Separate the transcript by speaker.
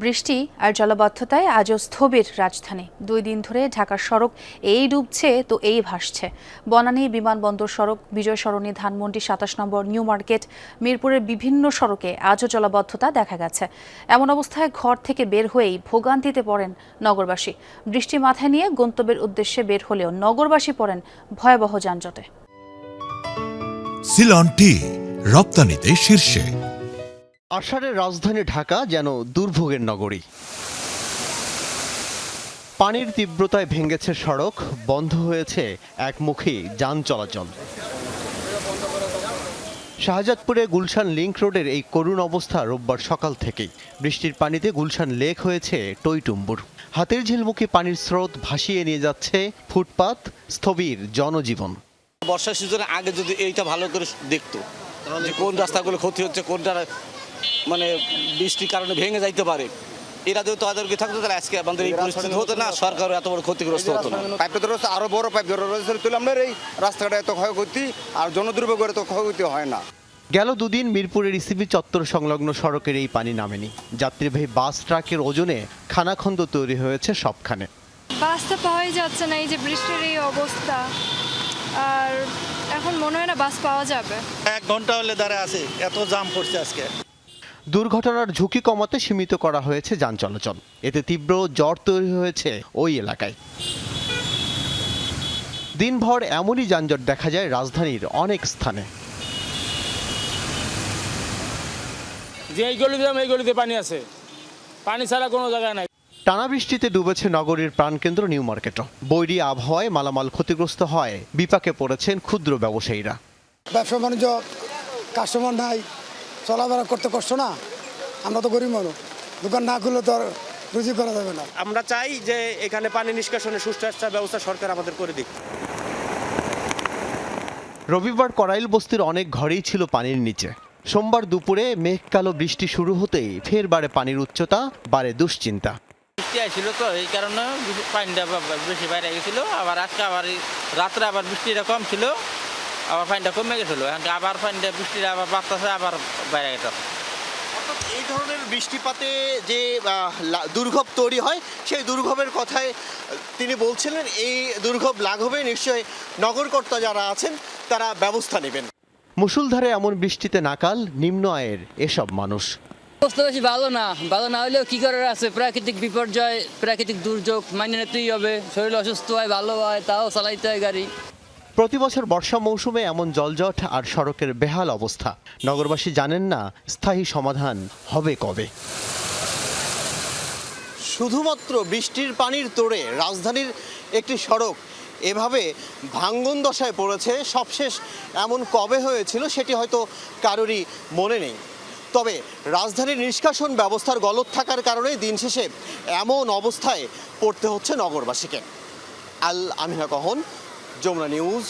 Speaker 1: বৃষ্টি আর জলাবদ্ধতায় আজও স্থবির রাজধানী। 2 দিন ধরে ঢাকার সড়ক এই ডুবছে তো এই ভাসছে। বনানী বিমানবন্দর সড়ক, বিজয় সরণি, ধানমন্ডি 27 নম্বর, নিউ মার্কেট, মিরপুরের বিভিন্ন সড়কে আজও জলাবদ্ধতা দেখা গেছে। এমন অবস্থায় ঘর থেকে বের হয়েই ভোগান্তিতে পড়েন নগরবাসী। বৃষ্টি মাথায় নিয়ে গন্তব্যের উদ্দেশ্যে বের হলেও নগরবাসী পড়েন ভয়াবহ যানজটে।
Speaker 2: সিলন টি রপ্তানিতে শীর্ষে।
Speaker 3: আষাঢ়ের রাজধানী ঢাকা যেন দুর্ভোগের নগরী। পানির তীব্রতায় ভেঙেছে সড়ক, বন্ধ হয়েছে একমুখী যান চলাচল। শাহজাদপুরে গুলশান লিংক রোডের এই করুণ অবস্থা রোববার সকাল থেকেই। বৃষ্টির পানিতে গুলশান লেক হয়েছে টইটুম্বুর। হাতের ঝিলমুখী পানির স্রোত ভাসিয়ে নিয়ে যাচ্ছে ফুটপাত, স্থবির জনজীবন।
Speaker 4: বর্ষা সিজনে আগে যদি এইটা ভালো করে দেখতো যে কোন রাস্তাগুলো ক্ষতি হচ্ছে, কোনটা মানে বৃষ্টির কারণে ভেঙে যাইতে পারে, এরা যদি তাদেরকে থাকতো তাহলে আজকে আমাদের এই পরিস্থিতি হতো না, সরকার এত বড় ক্ষতিগ্রস্ত হতো না।
Speaker 5: পাইপটা রয়েছে আরো বড় পাইপ তুলে আমরা এই রাস্তাটা এত ক্ষয়ক্ষতি আর জনদুর্ভোগের এত ক্ষয়ক্ষতি হয় না।
Speaker 3: গেল দুদিন মিরপুরের ইসিবি চত্বর সংলগ্ন সড়কের এই পানি নামেনি। যাত্রীবাহী বাস ট্রাকের ওজনে খানাখন্দ তৈরি হয়েছে সবখানে।
Speaker 6: বাসটা পাওয়াই যাচ্ছে না, এই যে বৃষ্টির এই অবস্থা, আর এখন মনে হয় না বাস পাওয়া যাবে।
Speaker 7: 1 ঘন্টা হলে দাঁড়ায় আছে, এত জাম পড়ছে আজকে।
Speaker 3: দুর্ঘটনার ঝুঁকি কমাতে সীমিত করা হয়েছে যান চলাচল। এতে তীব্র জ্বর তৈরি হয়েছে ওই এলাকায়। দিনভর এমনই যানজট দেখা যায় রাজধানীর অনেক স্থানে।
Speaker 8: যে এই গলিতে পানি আছে, পানি ছাড়া কোনো জায়গায় নাই।
Speaker 3: টানা বৃষ্টিতে ডুবেছে নগরীর প্রাণকেন্দ্র নিউ মার্কেটও। বৈরী আবহাওয়ায় মালামাল ক্ষতিগ্রস্ত হয়, বিপাকে পড়েছেন ক্ষুদ্র ব্যবসায়ীরা।
Speaker 9: ব্যবসা বাণিজ্য, কাস্টমার নাই, চলাফেরা করতে কষ্ট না। আমরা তো গরিব মানুষ, দোকান না খুললে তো আর রুজি করা যাবে না।
Speaker 10: আমরা চাই যে এখানে পানি নিষ্কাশনের সুষ্ঠু একটা ব্যবস্থা সরকার আমাদের করে দিক।
Speaker 3: রবিবার করাইল বস্তির অনেক ঘরেই ছিল পানির নিচে। সোমবার দুপুরে মেঘ কালো বৃষ্টি শুরু হতেই ফের বাড়ে পানির উচ্চতা, বাড়ে দুশ্চিন্তা।
Speaker 8: বৃষ্টি আসছিল তো এই কারণে পানিটা বেশি বাইরে গেছিল। আবার আজকে আবার রাত্রে আবার বৃষ্টিটা কম ছিল, আবার পানিটা কমে গেছিল। আবার পানিটা বৃষ্টিটা আবার বাড়তেছে, আবার বাইরে গেছে।
Speaker 3: এই ধরনের বৃষ্টিপাতে যে দুর্ভোগ তৈরি হয়, সেই দুর্ভোগের কথায় তিনি বলছিলেন এই দুর্ভোগ লাঘবে নিশ্চয়ই নগরকর্তা যারা আছেন তারা ব্যবস্থা নেবেন। মুষলধারে এমন বৃষ্টিতে নাকাল নিম্ন আয়ের এসব মানুষ।
Speaker 11: অবস্থা বেশি ভালো না হলেও কি করার আছে, প্রাকৃতিক বিপর্যয়, প্রাকৃতিক দুর্যোগ মানিয়ে নিতেই হবে। শরীর অসুস্থ হয়, ভালো হয়, তাও চালাইতে হয় গাড়ি।
Speaker 3: প্রতি বছর বর্ষা মৌসুমে এমন জলজট আর সড়কের বেহাল অবস্থা। নগরবাসী জানেন না স্থায়ী সমাধান হবে কবে। শুধুমাত্র বৃষ্টির পানির তোড়ে রাজধানীর একটি সড়ক এভাবে ভাঙ্গন দশায় পড়েছে, সবশেষ এমন কবে হয়েছিল সেটি হয়তো কারোরই মনে নেই। তবে রাজধানীর নিষ্কাশন ব্যবস্থার গলদ থাকার কারণে দিন শেষে এমন অবস্থায় পড়তে হচ্ছে নগরবাসীকে। আল আমিনা কহন, যমুনা নিউজ।